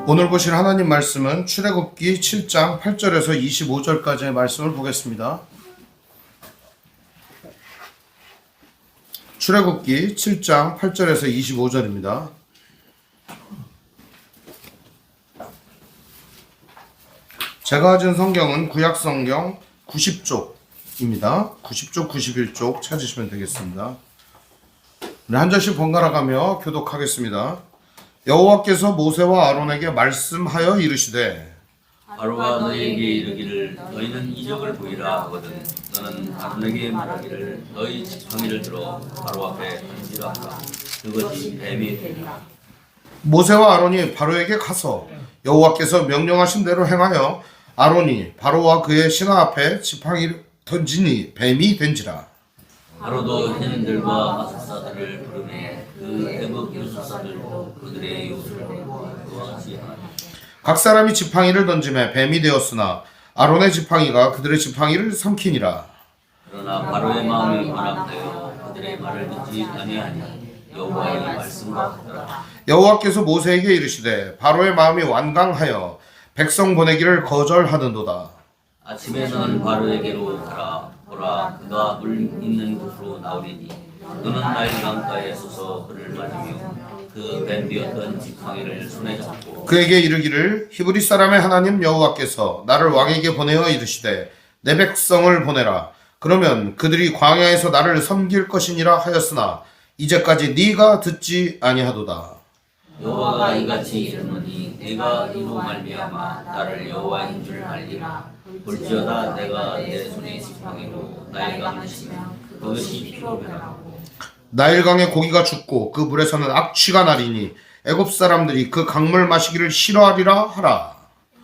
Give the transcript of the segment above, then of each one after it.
오늘 보실 하나님 말씀은 출애굽기 7장 8절에서 25절까지의 말씀을 보겠습니다. 출애굽기 7장 8절에서 25절입니다. 제가 가진 성경은 구약 성경 90쪽입니다. 90쪽, 91쪽 찾으시면 되겠습니다. 한 절씩 번갈아 가며 교독하겠습니다. 여호와께서 모세와 아론에게 말씀하여 이르시되 바로가 너희에게 이르기를 너희는 이적을 보이라 하거든 너는 아론에게 말하기를 너희 지팡이를 들어 바로 앞에 던지라 하라. 그것이 뱀이 되리라. 모세와 아론이 바로에게 가서 여호와께서 명령하신 대로 행하여 아론이 바로와 그의 신하 앞에 지팡이를 던지니 뱀이 된지라. 바로도 해님들과 마술사들을 부르매 그 애국 요술사들도 그들의 요술을 내고 그와 지하니 각 사람이 지팡이를 던짐에 뱀이 되었으나 아론의 지팡이가 그들의 지팡이를 삼키니라. 그러나 바로의 마음이 완악하여 그들의 말을 듣지 아니하니 여호와의 말씀과 같더라. 여호와께서 모세에게 이르시되 바로의 마음이 완강하여 백성 보내기를 거절하는도다. 아침에 너는 바로에게로 가라. 보라 그가 물 있는 곳으로 나오리니 너는 나일 강가에 서서 그를 맞으며 그 뱀 되었던 지팡이를 손에 잡고 그에게 이르기를 히브리 사람의 하나님 여호와께서 나를 왕에게 보내어 이르시되 내 백성을 보내라. 그러면 그들이 광야에서 나를 섬길 것이니라 하였으나 이제까지 네가 듣지 아니하도다. 여호와가 이같이 이르노니 내가 이로 말미암아 나를 여호와인 줄 알리라. 볼지어다 내가 내 손의 지팡이로 나일강을 치면 그것이 피로 변하고 나일강의 고기가 죽고 그 물에서는 악취가 나리니 애굽 사람들이 그 강물 마시기를 싫어하리라 하라.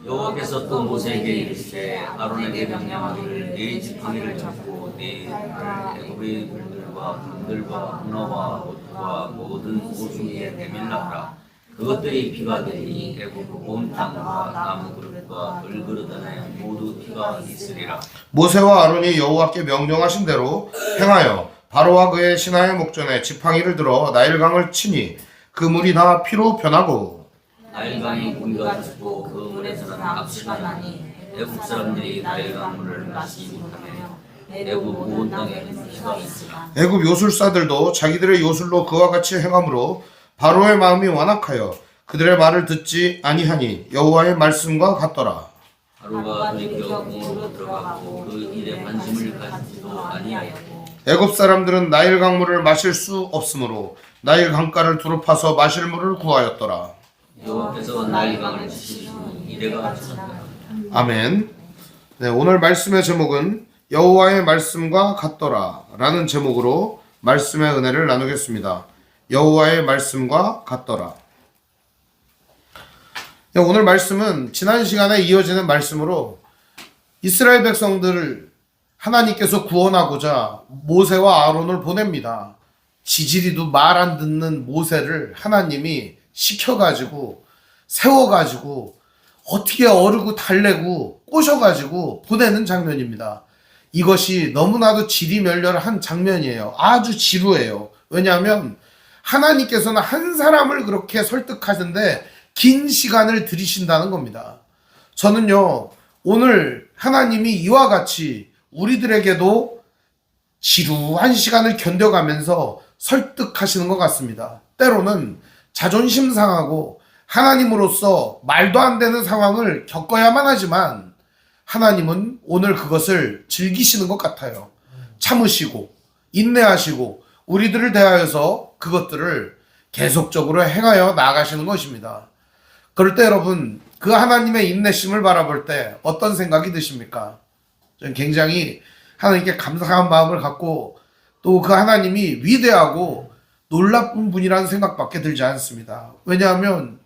여호와께서 또 모세에게 이르시되 아론에게 명령하기를 네 지팡이를 잡고 네 발을 애굽의 물들과 강들과 문어와 옷과 모든 오수미에 내밀라 하라. 그것들이 피가 되니 애굽 온 땅과 나무 그릇과 물 그릇 안에 모두 피가 있으리라. 모세와 아론이 여호와께 명령하신 대로 행하여 바로와 그의 신하의 목전에 지팡이를 들어 나일강을 치니 그 물이 다 피로 변하고 나일강이 고기가 죽고 그 물에서는 악취가 나니 애굽 사람들이 나일강 물을 마시지 못하며 애굽 온 땅에 피가 있으라. 애굽 요술사들도 자기들의 요술로 그와 같이 행함으로 바로의 마음이 완악하여 그들의 말을 듣지 아니하니 여호와의 말씀과 같더라. 바로가 돌이켜 궁으로 들어가고 그 일에 관심을 가지지도 아니하였고 애굽 사람들은 나일 강물을 마실 수 없으므로 나일 강가를 두루 파서 마실 물을 구하였더라. 여호와께서 나일강을 치시니 이래가 쳤다. 아멘. 네, 오늘 말씀의 제목은 여호와의 말씀과 같더라 라는 제목으로 말씀의 은혜를 나누겠습니다. 여호와의 말씀과 같더라. 네, 오늘 말씀은 지난 시간에 이어지는 말씀으로 이스라엘 백성들을 하나님께서 구원하고자 모세와 아론을 보냅니다. 지지리도 말 안 듣는 모세를 하나님이 시켜가지고 세워가지고 어떻게 어르고 달래고 꼬셔가지고 보내는 장면입니다. 이것이 너무나도 지리멸렬한 장면이에요. 아주 지루해요. 왜냐하면 하나님께서는 한 사람을 그렇게 설득하는데 긴 시간을 들이신다는 겁니다. 저는요, 오늘 하나님이 이와 같이 우리들에게도 지루한 시간을 견뎌가면서 설득하시는 것 같습니다. 때로는 자존심 상하고 하나님으로서 말도 안 되는 상황을 겪어야만 하지만 하나님은 오늘 그것을 즐기시는 것 같아요. 참으시고 인내하시고 우리들을 대하여서 그것들을 계속적으로 행하여 나아가시는 것입니다. 그럴 때 여러분, 그 하나님의 인내심을 바라볼 때 어떤 생각이 드십니까? 저는 굉장히 하나님께 감사한 마음을 갖고 또 그 하나님이 위대하고 놀라운 분이라는 생각밖에 들지 않습니다. 왜냐하면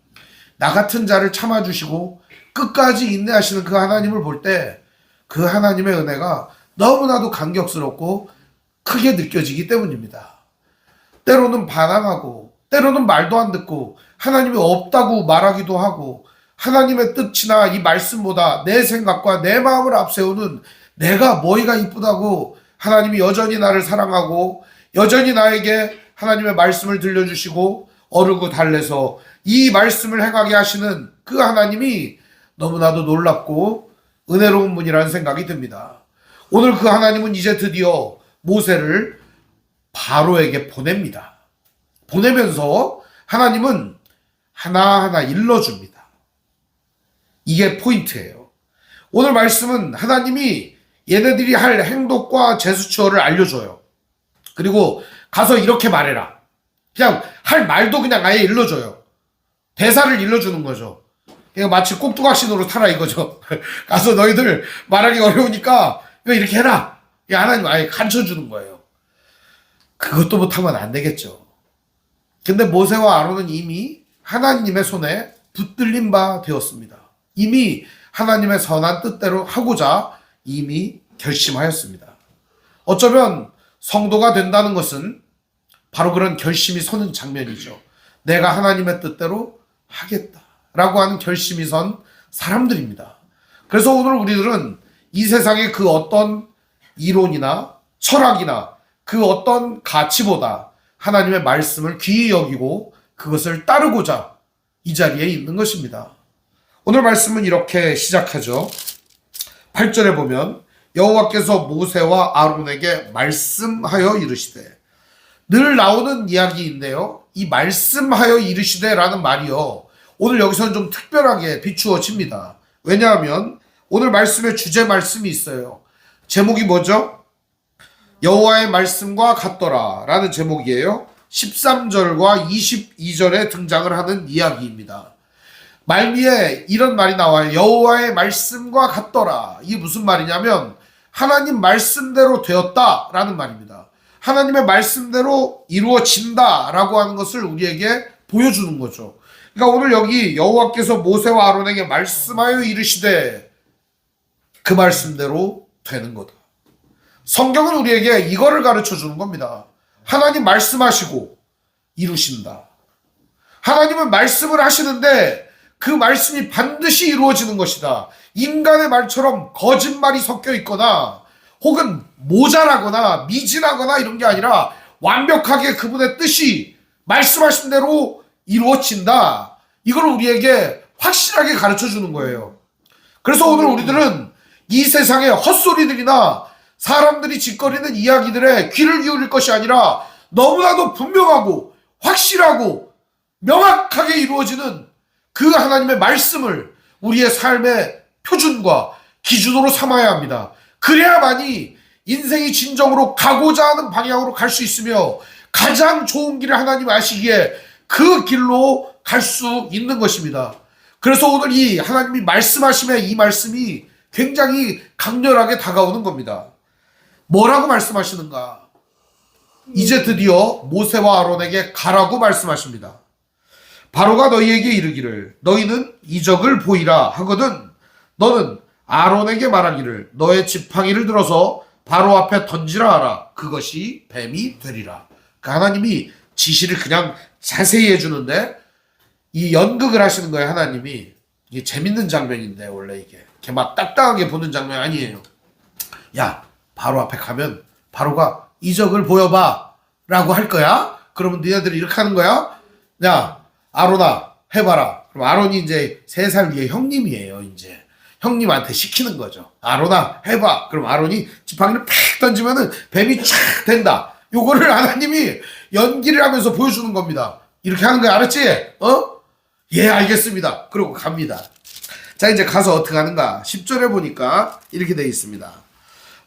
나 같은 자를 참아주시고 끝까지 인내하시는 그 하나님을 볼 때 그 하나님의 은혜가 너무나도 감격스럽고 크게 느껴지기 때문입니다. 때로는 반항하고 때로는 말도 안 듣고 하나님이 없다고 말하기도 하고 하나님의 뜻이나 이 말씀보다 내 생각과 내 마음을 앞세우는 내가 뭐가 이쁘다고 하나님이 여전히 나를 사랑하고 여전히 나에게 하나님의 말씀을 들려주시고 어르고 달래서 이 말씀을 행하게 하시는 그 하나님이 너무나도 놀랍고 은혜로운 분이라는 생각이 듭니다. 오늘 그 하나님은 이제 드디어 모세를 바로에게 보냅니다. 보내면서 하나님은 하나하나 일러줍니다. 이게 포인트예요. 오늘 말씀은 하나님이 얘네들이 할 행동과 제스처를 알려줘요. 그리고 가서 이렇게 말해라. 그냥 할 말도 그냥 아예 일러줘요. 대사를 일러주는 거죠. 그냥 마치 꼭두각시 노릇하라 이거죠. 가서 너희들 말하기 어려우니까 이거 이렇게 해라. 하나님 아예 가르쳐주는 거예요. 그것도 못하면 안 되겠죠. 근데 모세와 아론은 이미 하나님의 손에 붙들린 바 되었습니다. 이미 하나님의 선한 뜻대로 하고자 이미 결심하였습니다. 어쩌면 성도가 된다는 것은 바로 그런 결심이 서는 장면이죠. 내가 하나님의 뜻대로 하겠다라고 하는 결심이 선 사람들입니다. 그래서 오늘 우리들은 이 세상의 그 어떤 이론이나 철학이나 그 어떤 가치보다 하나님의 말씀을 귀히 여기고 그것을 따르고자 이 자리에 있는 것입니다. 오늘 말씀은 이렇게 시작하죠. 8절에 보면 여호와께서 모세와 아론에게 말씀하여 이르시되, 늘 나오는 이야기인데요. 이 말씀하여 이르시되라는 말이요. 오늘 여기서는 좀 특별하게 비추어집니다. 왜냐하면 오늘 말씀에 주제 말씀이 있어요. 제목이 뭐죠? 여호와의 말씀과 같더라 라는 제목이에요. 13절과 22절에 등장을 하는 이야기입니다. 말미에 이런 말이 나와요. 여호와의 말씀과 같더라. 이게 무슨 말이냐면 하나님 말씀대로 되었다라는 말입니다. 하나님의 말씀대로 이루어진다라고 하는 것을 우리에게 보여주는 거죠. 그러니까 오늘 여기 여호와께서 모세와 아론에게 말씀하여 이르시되 그 말씀대로 되는 거다. 성경은 우리에게 이거를 가르쳐 주는 겁니다. 하나님 말씀하시고 이루신다. 하나님은 말씀을 하시는데 그 말씀이 반드시 이루어지는 것이다. 인간의 말처럼 거짓말이 섞여 있거나 혹은 모자라거나 미진하거나 이런 게 아니라 완벽하게 그분의 뜻이 말씀하신 대로 이루어진다. 이걸 우리에게 확실하게 가르쳐 주는 거예요. 그래서 오늘 우리들은 이 세상의 헛소리들이나 사람들이 짓거리는 이야기들에 귀를 기울일 것이 아니라 너무나도 분명하고 확실하고 명확하게 이루어지는 그 하나님의 말씀을 우리의 삶의 표준과 기준으로 삼아야 합니다. 그래야만이 인생이 진정으로 가고자 하는 방향으로 갈 수 있으며 가장 좋은 길을 하나님 아시기에 그 길로 갈 수 있는 것입니다. 그래서 오늘 이 하나님이 말씀하심에 이 말씀이 굉장히 강렬하게 다가오는 겁니다. 뭐라고 말씀하시는가? 이제 드디어 모세와 아론에게 가라고 말씀하십니다. 바로가 너희에게 이르기를 너희는 이적을 보이라 하거든 너는 아론에게 말하기를 너의 지팡이를 들어서 바로 앞에 던지라 하라. 그것이 뱀이 되리라. 그 하나님이 지시를 그냥 자세히 해주는데 이 연극을 하시는 거예요. 하나님이. 이게 재밌는 장면인데 원래 이게 막 딱딱하게 보는 장면 아니에요. 야, 바로 앞에 가면 바로가 이적을 보여봐 라고 할 거야. 그러면 너희들이 이렇게 하는 거야. 야, 아론아 해봐라. 그럼 아론이 이제 3살 위에 형님이에요. 이제 형님한테 시키는 거죠. 아론아 해봐. 그럼 아론이 지팡이를 팍 던지면은 뱀이 촥 된다. 요거를 하나님이 연기를 하면서 보여주는 겁니다. 이렇게 하는 거 알았지? 예, 알겠습니다. 그러고 갑니다. 자, 이제 가서 어떻게 하는가? 10절에 보니까 이렇게 되어 있습니다.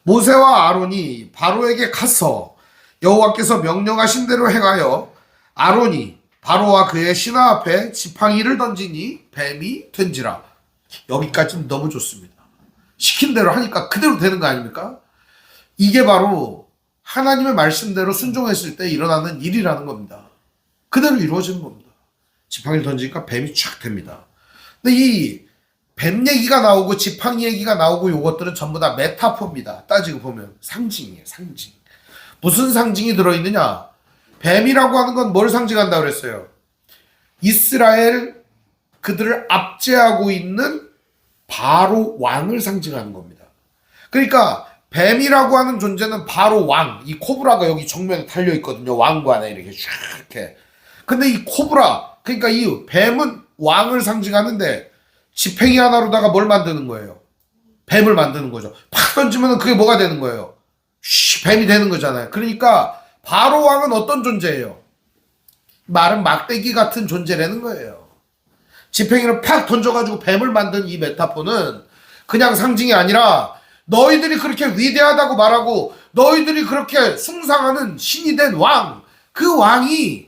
모세와 아론이 바로에게 가서 여호와께서 명령하신 대로 행하여 아론이 바로와 그의 신하 앞에 지팡이를 던지니 뱀이 된지라. 여기까지는 너무 좋습니다. 시킨 대로 하니까 그대로 되는 거 아닙니까? 이게 바로 하나님의 말씀대로 순종했을 때 일어나는 일이라는 겁니다. 그대로 이루어지는 겁니다. 지팡이를 던지니까 뱀이 촥 됩니다. 근데 이 뱀 얘기가 나오고 지팡이 얘기가 나오고 요것들은 전부 다 메타포입니다. 따지고 보면 상징이에요. 상징. 무슨 상징이 들어있느냐? 뱀이라고 하는 건 뭘 상징한다고 그랬어요? 이스라엘 그들을 압제하고 있는 바로 왕을 상징하는 겁니다. 그러니까 뱀이라고 하는 존재는 바로 왕, 이 코브라가 여기 정면에 달려 있거든요. 왕관에 이렇게 쫙 이렇게. 근데 이 코브라, 그러니까 이 뱀은 왕을 상징하는데 지팽이 하나로다가 뭘 만드는 거예요? 뱀을 만드는 거죠. 팍 던지면 그게 뭐가 되는 거예요? 뱀이 되는 거잖아요. 그러니까 바로 왕은 어떤 존재예요? 마른 막대기 같은 존재라는 거예요. 지팽이를 팍 던져가지고 뱀을 만든 이 메타포는 그냥 상징이 아니라 너희들이 그렇게 위대하다고 말하고 너희들이 그렇게 숭상하는 신이 된 왕, 그 왕이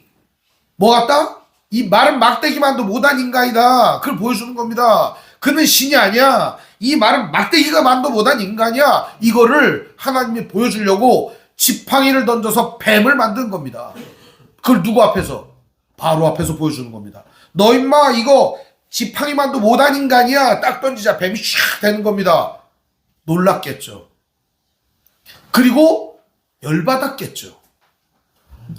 뭐 같다? 이 마른 막대기만도 못한 인간이다. 그걸 보여주는 겁니다. 그는 신이 아니야. 이 마른 막대기가 만도 못한 인간이야. 이거를 하나님이 보여주려고 지팡이를 던져서 뱀을 만든 겁니다. 그걸 누구 앞에서? 바로 앞에서 보여주는 겁니다. 너 임마 이거 지팡이만도 못한 인간이야. 딱 던지자 뱀이 샥 되는 겁니다. 놀랐겠죠. 그리고 열받았겠죠.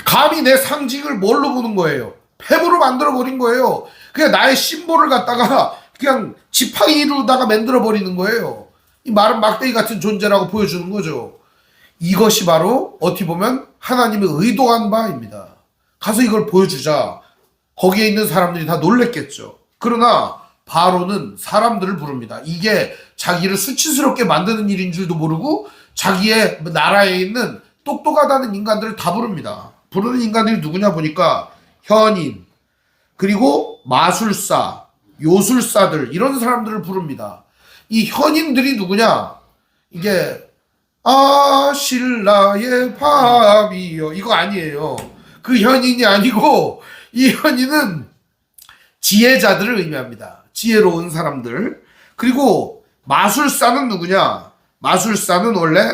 감히 내 상징을 뭘로 보는 거예요? 뱀으로 만들어버린 거예요. 그냥 나의 심볼을 갖다가 그냥 지팡이로다가 만들어버리는 거예요. 이 마른 막대기 같은 존재라고 보여주는 거죠. 이것이 바로 어떻게 보면 하나님의 의도한 바입니다. 가서 이걸 보여주자. 거기에 있는 사람들이 다 놀랬겠죠. 그러나 바로는 사람들을 부릅니다. 이게 자기를 수치스럽게 만드는 일인 줄도 모르고 자기의 나라에 있는 똑똑하다는 인간들을 다 부릅니다. 부르는 인간들이 누구냐 보니까 현인, 그리고 마술사, 요술사들 이런 사람들을 부릅니다. 이 현인들이 누구냐? 이게 신라의 밤이요 이거 아니에요. 그 현인이 아니고 이 현인은 지혜자들을 의미합니다. 지혜로운 사람들. 그리고 마술사는 누구냐? 마술사는 원래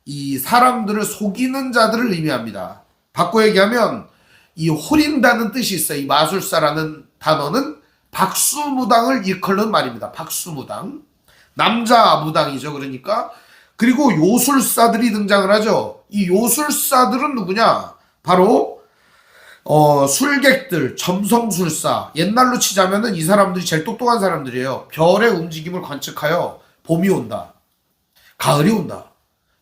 이 사람들을 속이는 자들을 의미합니다. 바꿔 얘기하면 이 호린다는 뜻이 있어요. 이 마술사라는 단어는 박수무당을 일컫는 말입니다. 박수무당. 남자 무당이죠. 그러니까. 그리고 요술사들이 등장을 하죠. 이 요술사들은 누구냐? 바로 술객들, 점성술사. 옛날로 치자면은 이 사람들이 제일 똑똑한 사람들이에요. 별의 움직임을 관측하여 봄이 온다. 가을이 온다.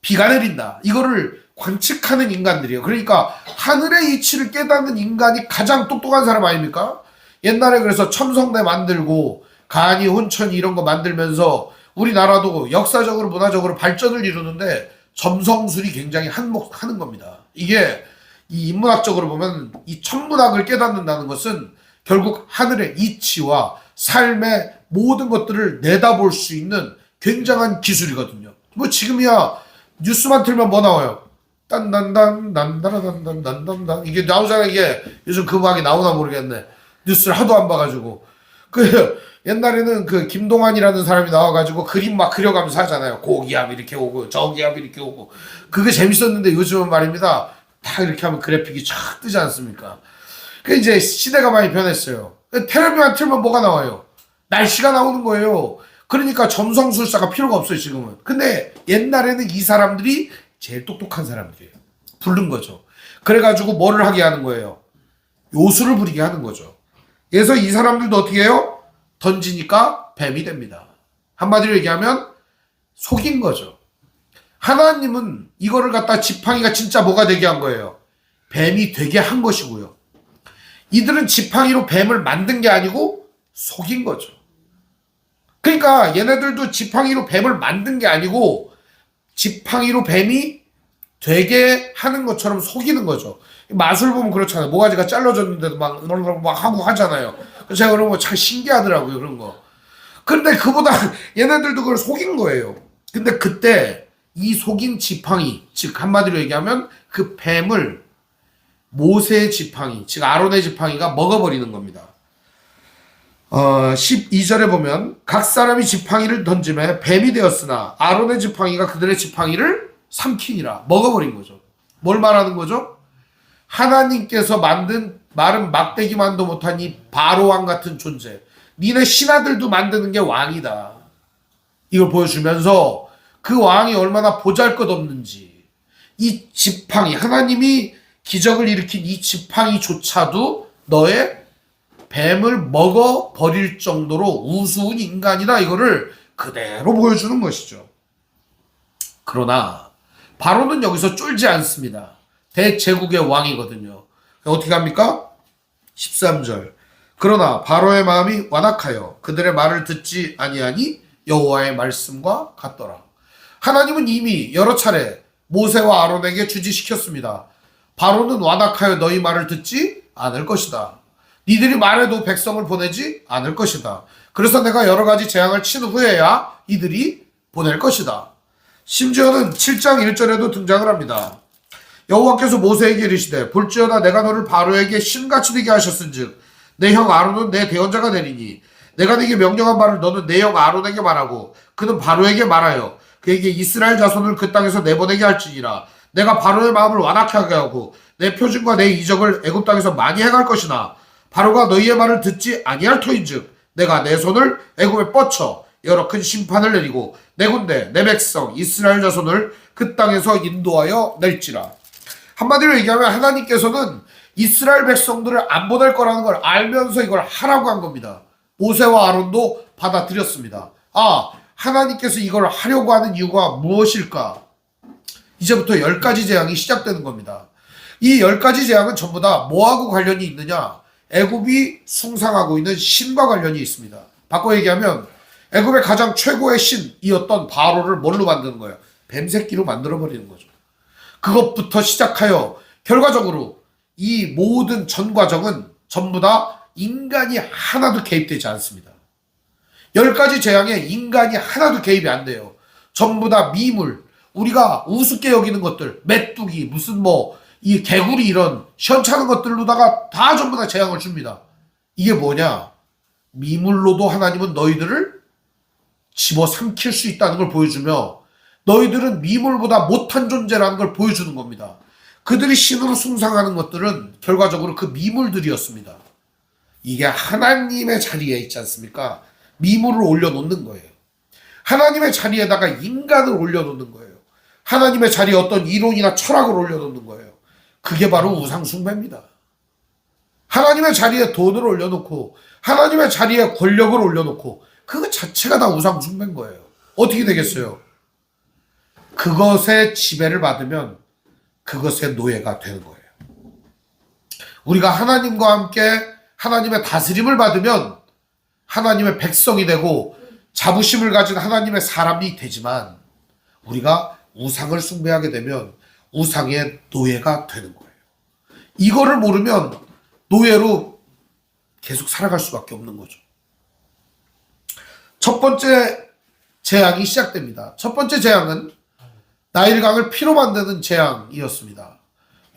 비가 내린다. 이거를 관측하는 인간들이에요. 그러니까 하늘의 이치를 깨닫는 인간이 가장 똑똑한 사람 아닙니까? 옛날에 그래서 첨성대 만들고 간이, 혼천이 이런 거 만들면서 우리나라도 역사적으로 문화적으로 발전을 이루는데 점성술이 굉장히 한몫하는 겁니다. 이게 이 인문학적으로 보면 이 천문학을 깨닫는다는 것은 결국 하늘의 이치와 삶의 모든 것들을 내다볼 수 있는 굉장한 기술이거든요. 뭐 지금이야 뉴스만 틀면 뭐 나와요? 딴딴딴 난다라단단단단단 이게 나오잖아. 이게 요즘 그 음악이 나오나 모르겠네. 뉴스를 하도 안 봐가지고. 그 옛날에는 그 김동완이라는 사람이 나와가지고 그림 막 그려가면서 하잖아요. 고기압 이렇게 오고 저기압 이렇게 오고. 그게 재밌었는데 요즘은 말입니다. 다 이렇게 하면 그래픽이 쫙 뜨지 않습니까? 그 이제 시대가 많이 변했어요. 텔레비만 틀면 뭐가 나와요? 날씨가 나오는 거예요. 그러니까 점성술사가 필요가 없어요 지금은. 근데 옛날에는 이 사람들이 제일 똑똑한 사람들이에요. 부른 거죠. 그래가지고 뭐를 하게 하는 거예요? 요술을 부리게 하는 거죠. 그래서 이 사람들도 어떻게 해요? 던지니까 뱀이 됩니다. 한마디로 얘기하면 속인 거죠. 하나님은 이거를 갖다 지팡이가 진짜 뭐가 되게 한 거예요? 뱀이 되게 한 것이고요. 이들은 지팡이로 뱀을 만든 게 아니고 속인 거죠. 그러니까 얘네들도 지팡이로 뱀을 만든 게 아니고 지팡이로 뱀이 되게 하는 것처럼 속이는 거죠. 마술 보면 그렇잖아요. 모가지가 잘라졌는데도 막 하고 하잖아요. 제가 그런 거 참 신기하더라고요. 그런 거. 근데 그보다 얘네들도 그걸 속인 거예요. 근데 그때 이 속인 지팡이, 즉 한마디로 얘기하면 그 뱀을 모세의 지팡이, 즉 아론의 지팡이가 먹어버리는 겁니다. 12절에 보면 각 사람이 지팡이를 던짐에 뱀이 되었으나 아론의 지팡이가 그들의 지팡이를 삼키니라. 먹어버린 거죠. 뭘 말하는 거죠? 하나님께서 만든 마른 막대기만도 못한 이 바로왕 같은 존재, 니네 신하들도 만드는 게 왕이다. 이걸 보여주면서 그 왕이 얼마나 보잘것없는지, 이 지팡이, 하나님이 기적을 일으킨 이 지팡이조차도 너의 뱀을 먹어버릴 정도로 우스운 인간이다. 이거를 그대로 보여주는 것이죠. 그러나 바로는 여기서 쫄지 않습니다. 대제국의 왕이거든요. 어떻게 합니까? 13절. 그러나 바로의 마음이 완악하여 그들의 말을 듣지 아니하니 여호와의 말씀과 같더라. 하나님은 이미 여러 차례 모세와 아론에게 주지시켰습니다. 바로는 완악하여 너희 말을 듣지 않을 것이다. 니들이 말해도 백성을 보내지 않을 것이다. 그래서 내가 여러 가지 재앙을 친 후에야 이들이 보낼 것이다. 심지어는 7장 1절에도 등장을 합니다. 여호와께서 모세에게 이르시되 볼지어다 내가 너를 바로에게 신같이 되게 하셨은즉 내 형 아론은 내 대언자가 되리니 내가 네게 명령한 바를 너는 내 형 아론에게 말하고 그는 바로에게 말하여 그에게 이스라엘 자손을 그 땅에서 내보내게 할지니라. 내가 바로의 마음을 완악하게 하고 내 표징과 내 이적을 애굽 땅에서 많이 행할 것이나 바로가 너희의 말을 듣지 아니할 터인즉 내가 내 손을 애굽에 뻗쳐 여러 큰 심판을 내리고 내 군대 내 백성 이스라엘 자손을 그 땅에서 인도하여 낼지라. 한마디로 얘기하면 하나님께서는 이스라엘 백성들을 안 보낼 거라는 걸 알면서 이걸 하라고 한 겁니다. 모세와 아론도 받아들였습니다. 하나님께서 이걸 하려고 하는 이유가 무엇일까? 이제부터 10가지 재앙이 시작되는 겁니다. 이 10가지 재앙은 전부 다 뭐하고 관련이 있느냐? 애굽이 숭상하고 있는 신과 관련이 있습니다. 바꿔 얘기하면 애굽의 가장 최고의 신이었던 바로를 뭘로 만드는 거예요? 뱀새끼로 만들어버리는 거죠. 그것부터 시작하여 결과적으로 이 모든 전 과정은 전부 다 인간이 하나도 개입되지 않습니다. 10가지 재앙에 인간이 하나도 개입이 안 돼요. 전부 다 미물, 우리가 우습게 여기는 것들, 메뚜기, 무슨 이 개구리 이런 시원찮은 것들로다가 다 전부 다 재앙을 줍니다. 이게 뭐냐? 미물로도 하나님은 너희들을 집어삼킬 수 있다는 걸 보여주며 너희들은 미물보다 못한 존재라는 걸 보여주는 겁니다. 그들이 신으로 숭상하는 것들은 결과적으로 그 미물들이었습니다. 이게 하나님의 자리에 있지 않습니까? 미물을 올려놓는 거예요. 하나님의 자리에다가 인간을 올려놓는 거예요. 하나님의 자리에 어떤 이론이나 철학을 올려놓는 거예요. 그게 바로 우상숭배입니다. 하나님의 자리에 돈을 올려놓고 하나님의 자리에 권력을 올려놓고 그거 자체가 다 우상숭배인 거예요. 어떻게 되겠어요? 그것의 지배를 받으면 그것의 노예가 되는 거예요. 우리가 하나님과 함께 하나님의 다스림을 받으면 하나님의 백성이 되고 자부심을 가진 하나님의 사람이 되지만 우리가 우상을 숭배하게 되면 우상의 노예가 되는 거예요. 이거를 모르면 노예로 계속 살아갈 수밖에 없는 거죠. 첫 번째 재앙이 시작됩니다. 첫 번째 재앙은 나일강을 피로 만드는 재앙이었습니다.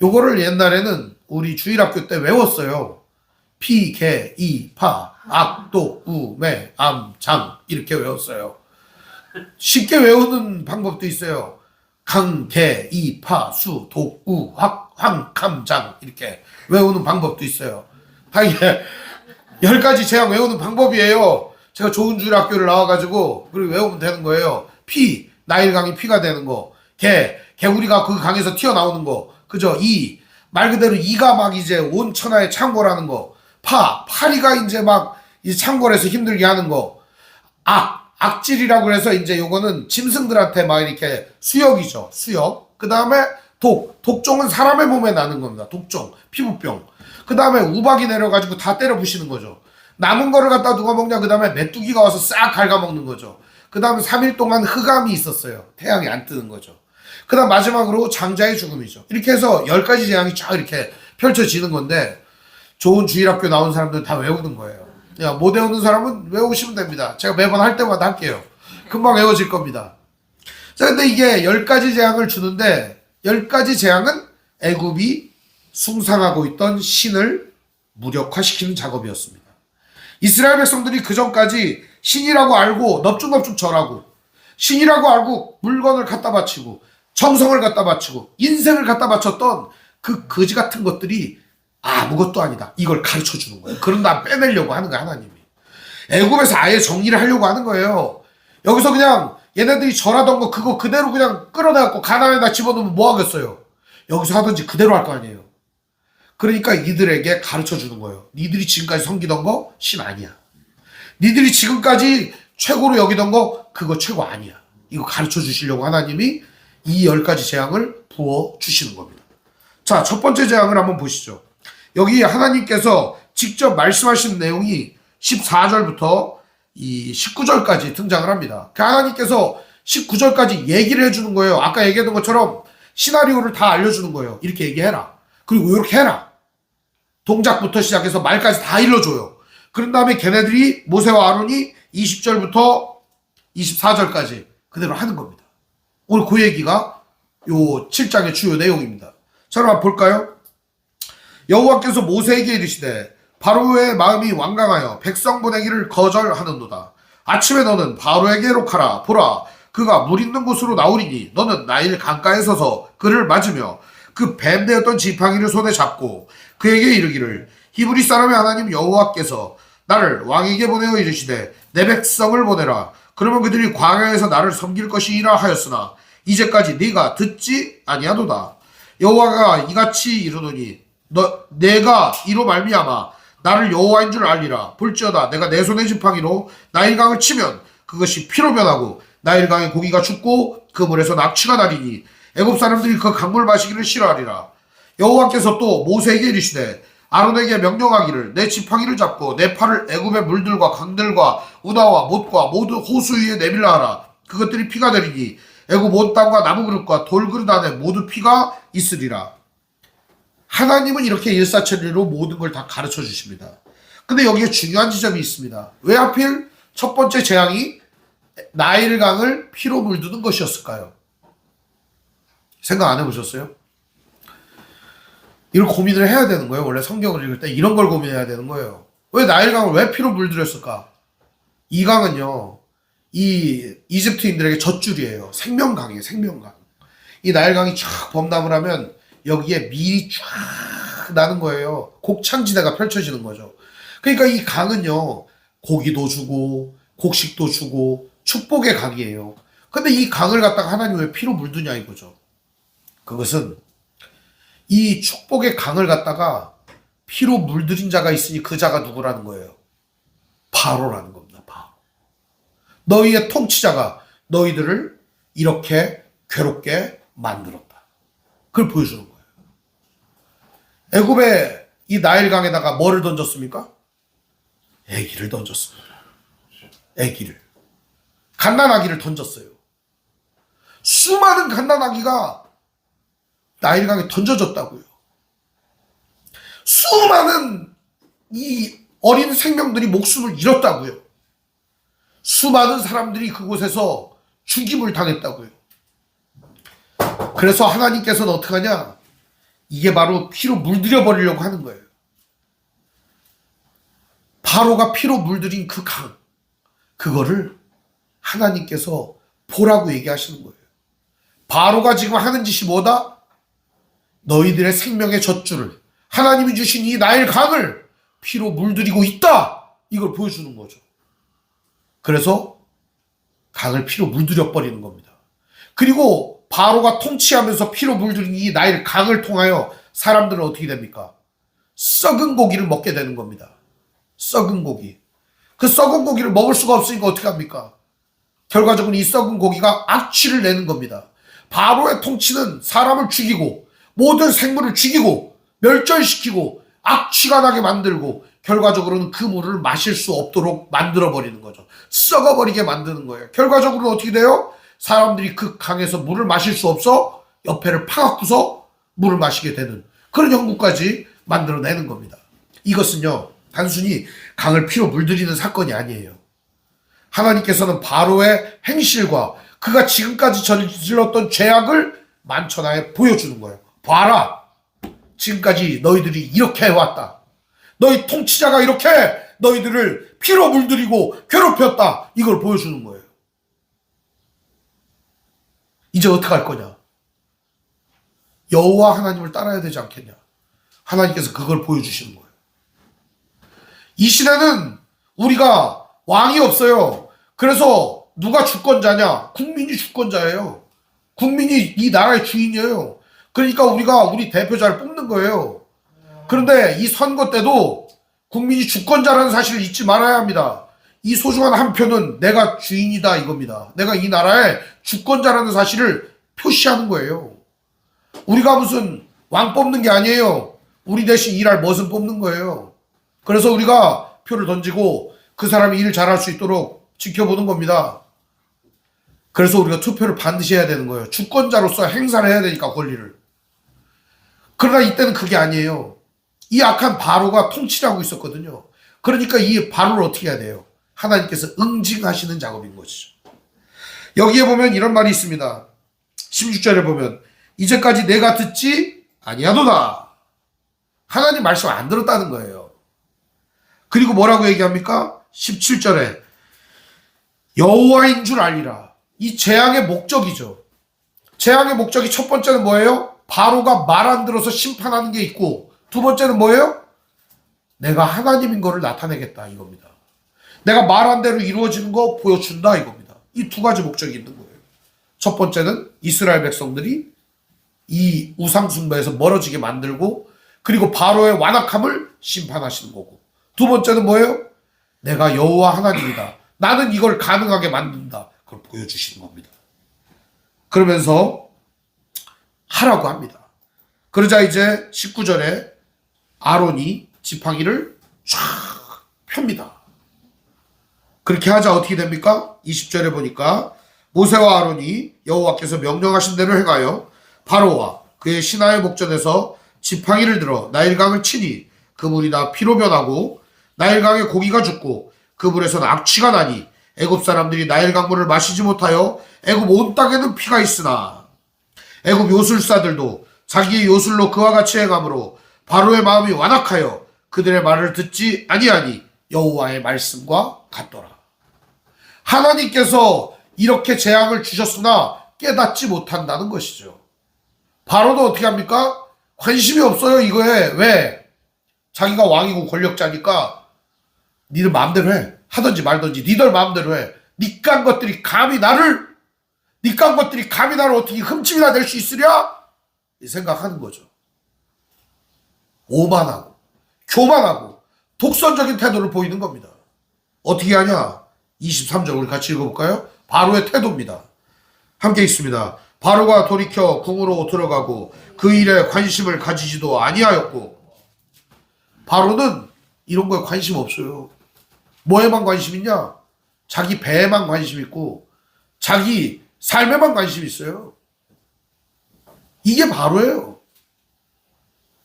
요거를 옛날에는 우리 주일학교 때 외웠어요. 피, 개, 이, 파, 악, 독, 우, 매, 암, 장 이렇게 외웠어요. 쉽게 외우는 방법도 있어요. 강, 개, 이, 파, 수, 독, 우, 확, 황, 감, 장 이렇게 외우는 방법도 있어요. 다 이게 10가지 재앙 외우는 방법이에요. 제가 좋은 주일학교를 나와가지고 그리고 외우면 되는 거예요. 피, 나일강이 피가 되는 거. 개, 개구리가 그 강에서 튀어나오는 거. 그죠? 이, 말 그대로 이가 막 이제 온 천하에 창궐하는 거. 파, 파리가 이제 막 이 창궐해서 힘들게 하는 거. 악, 악질이라고 해서 이제 요거는 짐승들한테 막 이렇게 수역이죠. 수역. 그 다음에 독, 독종은 사람의 몸에 나는 겁니다. 독종, 피부병. 그 다음에 우박이 내려가지고 다 때려 부시는 거죠. 남은 거를 갖다 누가 먹냐? 그 다음에 메뚜기가 와서 싹 갉아먹는 거죠. 그 다음에 3일 동안 흑암이 있었어요. 태양이 안 뜨는 거죠. 그 다음 마지막으로 장자의 죽음이죠. 이렇게 해서 10가지 재앙이 쫙 이렇게 펼쳐지는 건데 좋은 주일학교 나온 사람들은 다 외우는 거예요. 못 외우는 사람은 외우시면 됩니다. 제가 매번 할 때마다 할게요. 금방 외워질 겁니다. 자, 근데 이게 10가지 재앙을 주는데 10가지 재앙은 애굽이 숭상하고 있던 신을 무력화시키는 작업이었습니다. 이스라엘 백성들이 그 전까지 신이라고 알고 넙죽넙죽 절하고 신이라고 알고 물건을 갖다 바치고 정성을 갖다 바치고 인생을 갖다 바쳤던 그 거지 같은 것들이 아무것도 아니다. 이걸 가르쳐 주는 거예요. 그런 나 빼내려고 하는 거야, 하나님이. 애굽에서 아예 정리를 하려고 하는 거예요. 여기서 그냥 얘네들이 절하던 거 그거 그대로 그냥 끌어내갖고 가나안에다 집어넣으면 뭐 하겠어요? 여기서 하든지 그대로 할 거 아니에요. 그러니까 이들에게 가르쳐 주는 거예요. 니들이 지금까지 섬기던 거 신 아니야. 니들이 지금까지 최고로 여기던 거 그거 최고 아니야. 이거 가르쳐 주시려고 하나님이 이 10가지 재앙을 부어 주시는 겁니다. 자, 첫 번째 재앙을 한번 보시죠. 여기 하나님께서 직접 말씀하시는 내용이 14절부터 이 19절까지 등장을 합니다. 그 하나님께서 19절까지 얘기를 해주는 거예요. 아까 얘기했던 것처럼 시나리오를 다 알려주는 거예요. 이렇게 얘기해라. 그리고 이렇게 해라. 동작부터 시작해서 말까지 다 일러줘요. 그런 다음에 걔네들이 모세와 아론이 20절부터 24절까지 그대로 하는 겁니다. 오늘 그 얘기가 요 7장의 주요 내용입니다. 자, 그럼 볼까요? 여호와께서 모세에게 이르시되 바로의 마음이 완강하여 백성 보내기를 거절하는도다. 아침에 너는 바로에게로 가라. 보라, 그가 물 있는 곳으로 나오리니 너는 나일 강가에 서서 그를 맞으며 그 뱀 되었던 지팡이를 손에 잡고 그에게 이르기를 히브리 사람의 하나님 여호와께서 나를 왕에게 보내어 이르시되 내 백성을 보내라. 그러면 그들이 광야에서 나를 섬길 것이라 하였으나 이제까지 네가 듣지 아니하도다. 여호와가 이같이 이르노니 내가 이로 말미암아 나를 여호와인 줄 알리라. 볼지어다 내가 내 손의 지팡이로 나일강을 치면 그것이 피로 변하고 나일강의 고기가 죽고 그 물에서 낙취가 나리니 애굽 사람들이 그 강물 마시기를 싫어하리라. 여호와께서 또 모세에게 이르시되 아론에게 명령하기를 내 지팡이를 잡고 내 팔을 애굽의 물들과 강들과 우다와 못과 모두 호수 위에 내밀라 하라. 그것들이 피가 되리니 애굽 온 땅과 나무 그릇과 돌 그릇 안에 모두 피가 있으리라. 하나님은 이렇게 일사천리로 모든 걸 다 가르쳐 주십니다. 근데 여기에 중요한 지점이 있습니다. 왜 하필 첫 번째 재앙이 나일강을 피로 물드는 것이었을까요? 생각 안 해보셨어요? 이걸 고민을 해야 되는 거예요. 원래 성경을 읽을 때 이런 걸 고민해야 되는 거예요. 왜 나일강을 왜 피로 물들였을까? 이 강은요, 이 이집트인들에게 젖줄이에요. 생명강이에요. 생명강. 이 나일강이 쫙 범람을 하면 여기에 밀이 쫙 나는 거예요. 곡창지대가 펼쳐지는 거죠. 그러니까 이 강은요, 고기도 주고 곡식도 주고 축복의 강이에요. 근데 이 강을 갖다가 하나님 왜 피로 물드냐 이거죠. 그것은 이 축복의 강을 갖다가 피로 물들인 자가 있으니 그 자가 누구라는 거예요? 바로라는 겁니다. 바로. 너희의 통치자가 너희들을 이렇게 괴롭게 만들었다. 그걸 보여주는 거예요. 애굽의 이 나일강에다가 뭐를 던졌습니까? 애기를 던졌습니다. 애기를. 갓난아기를 던졌어요. 수많은 갓난아기가 나일강에 던져졌다고요. 수많은 이 어린 생명들이 목숨을 잃었다고요. 수많은 사람들이 그곳에서 죽임을 당했다고요. 그래서 하나님께서는 어떻게 하냐? 이게 바로 피로 물들여 버리려고 하는 거예요. 바로가 피로 물들인 그 강, 그거를 하나님께서 보라고 얘기하시는 거예요. 바로가 지금 하는 짓이 뭐다? 너희들의 생명의 젖줄을, 하나님이 주신 이 나일 강을 피로 물들이고 있다, 이걸 보여주는 거죠. 그래서 강을 피로 물들여 버리는 겁니다. 그리고 바로가 통치하면서 피로 물들인 이 나일 강을 통하여 사람들은 어떻게 됩니까? 썩은 고기를 먹게 되는 겁니다. 썩은 고기. 그 썩은 고기를 먹을 수가 없으니까 어떻게 합니까? 결과적으로 이 썩은 고기가 악취를 내는 겁니다. 바로의 통치는 사람을 죽이고 모든 생물을 죽이고 멸절시키고 악취가 나게 만들고 결과적으로는 그 물을 마실 수 없도록 만들어버리는 거죠. 썩어버리게 만드는 거예요. 결과적으로는 어떻게 돼요? 사람들이 그 강에서 물을 마실 수 없어 옆에를 파갖고서 물을 마시게 되는 그런 형국까지 만들어내는 겁니다. 이것은요, 단순히 강을 피로 물들이는 사건이 아니에요. 하나님께서는 바로의 행실과 그가 지금까지 저질렀던 죄악을 만천하에 보여주는 거예요. 봐라, 지금까지 너희들이 이렇게 해왔다. 너희 통치자가 이렇게 너희들을 피로 물들이고 괴롭혔다. 이걸 보여주는 거예요. 이제 어떻게 할 거냐? 여호와 하나님을 따라야 되지 않겠냐? 하나님께서 그걸 보여주시는 거예요. 이 시대는 우리가 왕이 없어요. 그래서 누가 주권자냐? 국민이 주권자예요. 국민이 이 나라의 주인이에요. 그러니까 우리가 우리 대표자를 뽑는 거예요. 그런데 이 선거 때도 국민이 주권자라는 사실을 잊지 말아야 합니다. 이 소중한 한 표는 내가 주인이다 이겁니다. 내가 이 나라의 주권자라는 사실을 표시하는 거예요. 우리가 무슨 왕 뽑는 게 아니에요. 우리 대신 일할 멋은 뽑는 거예요. 그래서 우리가 표를 던지고 그 사람이 일 잘할 수 있도록 지켜보는 겁니다. 그래서 우리가 투표를 반드시 해야 되는 거예요. 주권자로서 행사를 해야 되니까 권리를. 그러나 이때는 그게 아니에요. 이 악한 바로가 통치를 하고 있었거든요. 그러니까 이 바로를 어떻게 해야 돼요? 하나님께서 응징하시는 작업인 것이죠. 여기에 보면 이런 말이 있습니다. 16절에 보면 이제까지 내가 듣지 아니하도다. 하나님 말씀 안 들었다는 거예요. 그리고 뭐라고 얘기합니까? 17절에 여호와인 줄 알리라. 이 재앙의 목적이죠. 재앙의 목적이 첫 번째는 뭐예요? 바로가 말 안 들어서 심판하는 게 있고, 두 번째는 뭐예요? 내가 하나님인 거를 나타내겠다 이겁니다. 내가 말한 대로 이루어지는 거 보여준다 이겁니다. 이 두 가지 목적이 있는 거예요. 첫 번째는 이스라엘 백성들이 이 우상숭배에서 멀어지게 만들고, 그리고 바로의 완악함을 심판하시는 거고, 두 번째는 뭐예요? 내가 여호와 하나님이다. 나는 이걸 가능하게 만든다. 그걸 보여주시는 겁니다. 그러면서 하라고 합니다. 그러자 이제 19절에 아론이 지팡이를 쫙 펴니다. 그렇게 하자 어떻게 됩니까? 20절에 보니까 모세와 아론이 여호와께서 명령하신 대로 행하여 바로와 그의 신하의 목전에서 지팡이를 들어 나일강을 치니 그 물이 다 피로 변하고 나일강에 고기가 죽고 그 물에서는 악취가 나니 애굽 사람들이 나일강 물을 마시지 못하여 애굽 온 땅에는 피가 있으나 애굽 요술사들도 자기의 요술로 그와 같이 행함으로 바로의 마음이 완악하여 그들의 말을 듣지 아니하니 여호와의 말씀과 같더라. 하나님께서 이렇게 재앙을 주셨으나 깨닫지 못한다는 것이죠. 바로도 어떻게 합니까? 관심이 없어요 이거에. 왜? 자기가 왕이고 권력자니까 니들 마음대로 해. 하든지 말든지 니들 마음대로 해. 니깐 것들이 감히 나를 어떻게 흠집이나 낼 수 있으랴? 이 생각하는 거죠. 오만하고 교만하고 독선적인 태도를 보이는 겁니다. 어떻게 하냐? 23절 우리 같이 읽어볼까요? 바로의 태도입니다. 함께 읽습니다. 바로가 돌이켜 궁으로 들어가고 그 일에 관심을 가지지도 아니하였고. 바로는 이런 거에 관심 없어요. 뭐에만 관심 있냐? 자기 배에만 관심 있고 자기 삶에만 관심 있어요. 이게 바로예요.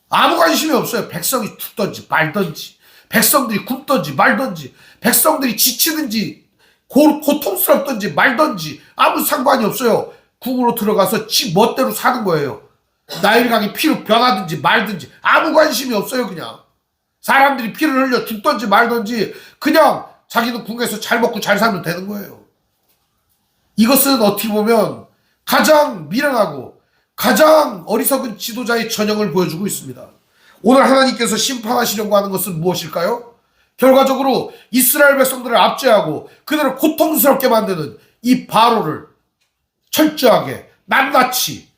아무 관심이 없어요. 백성이 죽든지 말든지, 백성들이 굶든지 말든지, 백성들이 지치든지 고통스럽든지 말든지 아무 상관이 없어요. 궁으로 들어가서 지 멋대로 사는 거예요. 나일강이 피로 변하든지 말든지 아무 관심이 없어요. 그냥 사람들이 피를 흘려 죽든지 말든지 그냥 자기는 궁에서 잘 먹고 잘 살면 되는 거예요. 이것은 어떻게 보면 가장 미련하고 가장 어리석은 지도자의 전형을 보여주고 있습니다. 오늘 하나님께서 심판하시려고 하는 것은 무엇일까요? 결과적으로 이스라엘 백성들을 압제하고 그들을 고통스럽게 만드는 이 바로를 철저하게 낱낱이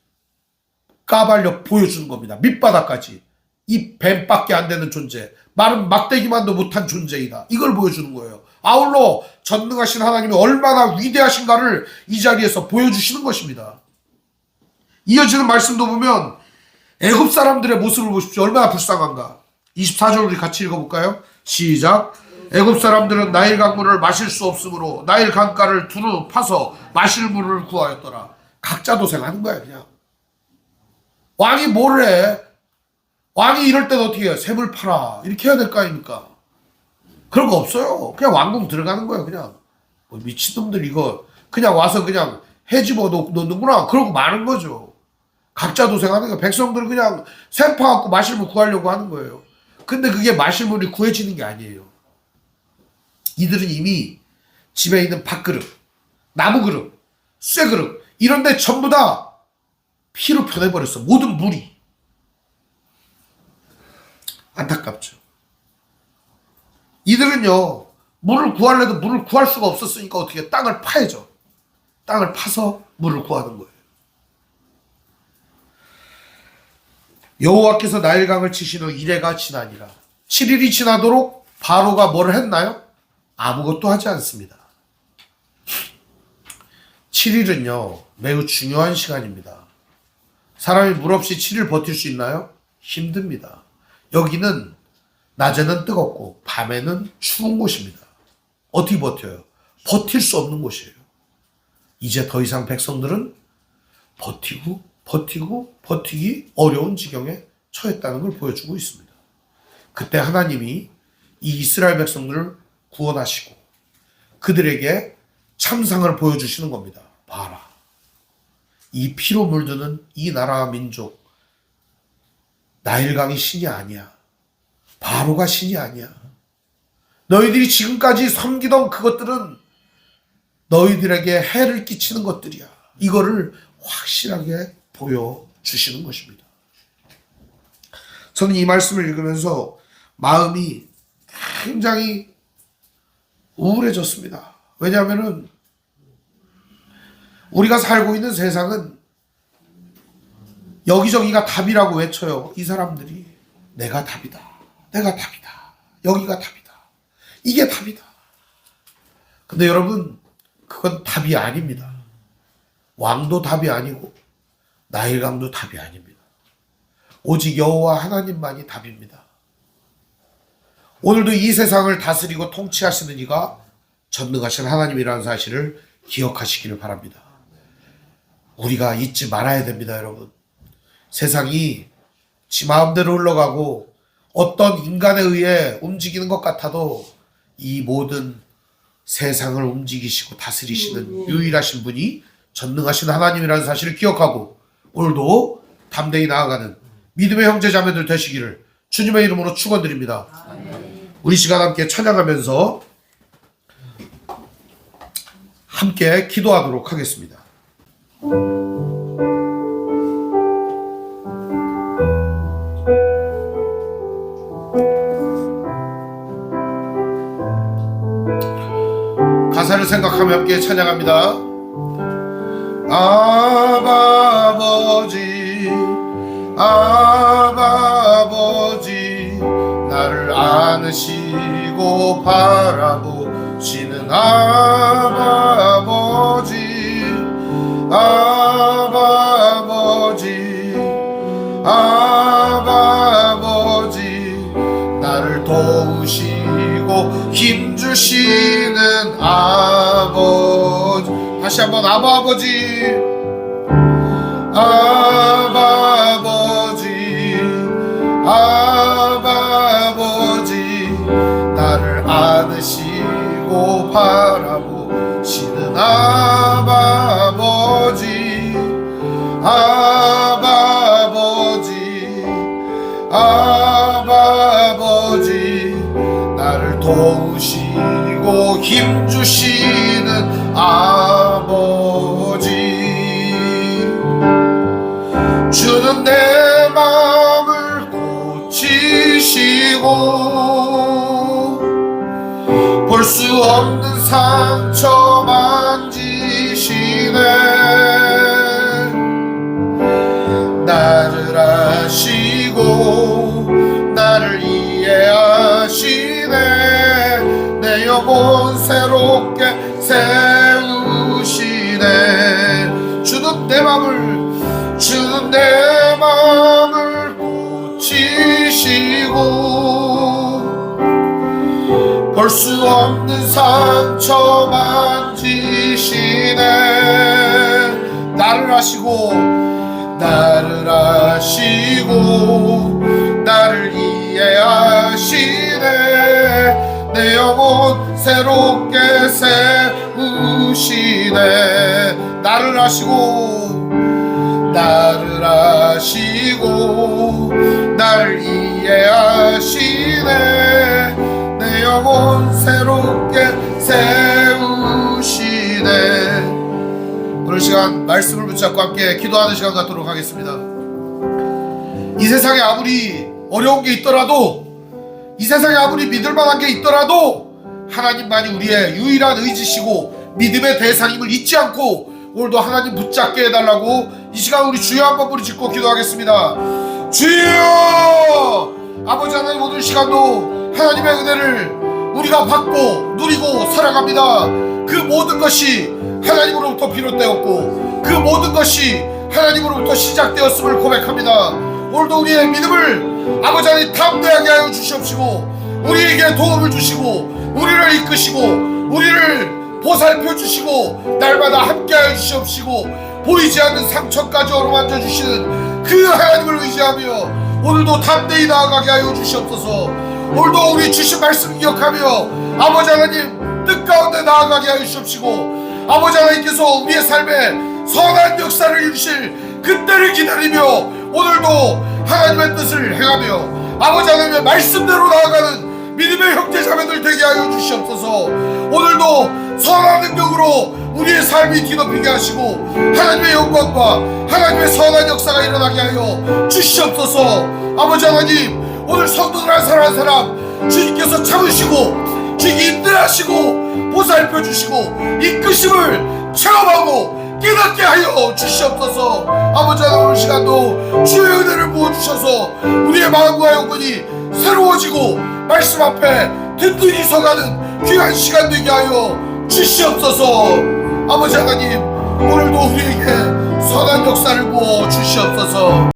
까발려 보여주는 겁니다. 밑바닥까지. 이 뱀밖에 안 되는 존재, 마른 막대기만도 못한 존재이다. 이걸 보여주는 거예요. 아울러 전능하신 하나님이 얼마나 위대하신가를 이 자리에서 보여주시는 것입니다. 이어지는 말씀도 보면 애굽 사람들의 모습을 보십시오. 얼마나 불쌍한가. 24절 우리 같이 읽어볼까요? 시작. 애굽 사람들은 나일 강물을 마실 수 없으므로 나일 강가를 두루 파서 마실 물을 구하였더라. 각자 도생하는 거야 그냥. 왕이 뭘 해? 왕이 이럴 때는 어떻게 해요? 샘을 팔아. 이렇게 해야 될 거 아닙니까? 그런 거 없어요. 그냥 왕궁 들어가는 거예요 그냥. 뭐 미친놈들 이거 그냥 와서 그냥 해집어 놓는구나. 그러고 마는 거죠. 각자 도생하는 거예요. 백성들은 그냥 샘 파갖고 마실 물 구하려고 하는 거예요. 근데 그게 마실 물이 구해지는 게 아니에요. 이들은 이미 집에 있는 밥그릇, 나무 그릇, 쇠 그릇 이런 데 전부 다 피로 변해버렸어. 모든 물이. 안타깝죠. 이들은요 물을 구하려도 물을 구할 수가 없었으니까 어떻게 땅을 파야죠. 땅을 파서 물을 구하는 거예요. 여호와께서 나일강을 치신 후 이래가 지나니라. 7일이 지나도록 바로가 뭘 했나요? 아무것도 하지 않습니다. 7일은요 매우 중요한 시간입니다. 사람이 물 없이 7일 버틸 수 있나요? 힘듭니다. 여기는 낮에는 뜨겁고 밤에는 추운 곳입니다. 어떻게 버텨요? 버틸 수 없는 곳이에요. 이제 더 이상 백성들은 버티기 어려운 지경에 처했다는 걸 보여주고 있습니다. 그때 하나님이 이 이스라엘 백성들을 구원하시고 그들에게 참상을 보여주시는 겁니다. 봐라. 이 피로 물드는 이 나라와 민족, 나일강이 신이 아니야. 바로가 신이 아니야. 너희들이 지금까지 섬기던 그것들은 너희들에게 해를 끼치는 것들이야. 이거를 확실하게 보여주시는 것입니다. 저는 이 말씀을 읽으면서 마음이 굉장히 우울해졌습니다. 왜냐하면 우리가 살고 있는 세상은 여기저기가 답이라고 외쳐요. 이 사람들이 내가 답이다. 내가 답이다. 여기가 답이다. 이게 답이다. 근데 여러분, 그건 답이 아닙니다. 왕도 답이 아니고 나일강도 답이 아닙니다. 오직 여호와 하나님만이 답입니다. 오늘도 이 세상을 다스리고 통치하시는 이가 전능하신 하나님이라는 사실을 기억하시기를 바랍니다. 우리가 잊지 말아야 됩니다, 여러분. 세상이 지 마음대로 흘러가고 어떤 인간에 의해 움직이는 것 같아도 이 모든 세상을 움직이시고 다스리시는 유일하신 분이 전능하신 하나님이라는 사실을 기억하고 오늘도 담대히 나아가는 믿음의 형제 자매들 되시기를 주님의 이름으로 축원드립니다. 우리 시간 함께 찬양하면서 함께 기도하도록 하겠습니다. 가사를 생각하며 함께 찬양합니다. 아바 아버지, 아바 아버지, 나를 안으시고 바라보시는 아바 아버지, 아바 아버지, 아바 아버지, 나를 도우시고 힘주시는 아버지. 다시 한번 아바 아버지, 아바 아버지, 아바 아버지, 나를 안으시고 바라보시는 아바 아버지, 아바 아버지, 아바 아버지, 나를 도우시고 힘주시는 아버지. 주는 내 마음을 고치시고 볼 수 없는 상처 만지시네. 나를 아시고 나를 이해하시네. 내 영혼 새롭게 세우시네. 주는 내 마음을 고치시고 볼 수 없는 상처 만지시네. 나를 아시고 나를 이해하시네. 내 영혼 새롭게 세우시네. 나를 아시고 나를 이해하시네. 내 영혼 새롭게 세우시네. 오늘 시간 말씀을 붙잡고 함께 기도하는 시간 갖도록 하겠습니다. 이 세상에 아무리 어려운 게 있더라도, 이 세상에 아무리 믿을만한 게 있더라도 하나님만이 우리의 유일한 의지시고 믿음의 대상임을 잊지 않고 오늘도 하나님 붙잡게 해달라고 이 시간 우리 주여 한번 부르짖고 기도하겠습니다. 주여! 아버지 하나님, 오늘 시간도 하나님의 은혜를 우리가 받고 누리고 살아갑니다. 그 모든 것이 하나님으로부터 비롯되었고 그 모든 것이 하나님으로부터 시작되었음을 고백합니다. 오늘도 우리의 믿음을 아버지 하나님 담대하게 하여 주시옵시고 우리에게 도움을 주시고 우리를 이끄시고 우리를 보살펴 주시고 날마다 함께하여 주시옵시고 보이지 않는 상처까지 어루만져 주시는 그 하나님을 의지하며 오늘도 담대히 나아가게 하여 주시옵소서. 오늘도 우리 주신 말씀 기억하며 아버지 하나님 뜻 가운데 나아가게 하여 주시옵시고 아버지 하나님께서 우리의 삶에 선한 역사를 이루실 그때를 기다리며 오늘도 하나님의 뜻을 행하며 아버지 하나님의 말씀대로 나아가는 믿음의 형제자매들 되게 하여 주시옵소서. 오늘도 선한 능력으로 우리의 삶이 뒤덮이게 하시고 하나님의 영광과 하나님의 선한 역사가 일어나게 하여 주시옵소서. 아버지 하나님 오늘 성도들 한 사람 한 사람 주님께서 참으시고 주님 인내하시고 보살펴 주시고 이끄심을 체험하고 깨닫게 하여 주시옵소서. 아버지 하나님 오늘 시간도 주의 은혜를 부어주셔서 우리의 마음과 영혼이 새로워지고 말씀 앞에 든든히 서가는 귀한 시간 되게 하여 주시옵소서. 아버지 하나님 오늘도 우리에게 선한 역사를 부어 주시옵소서.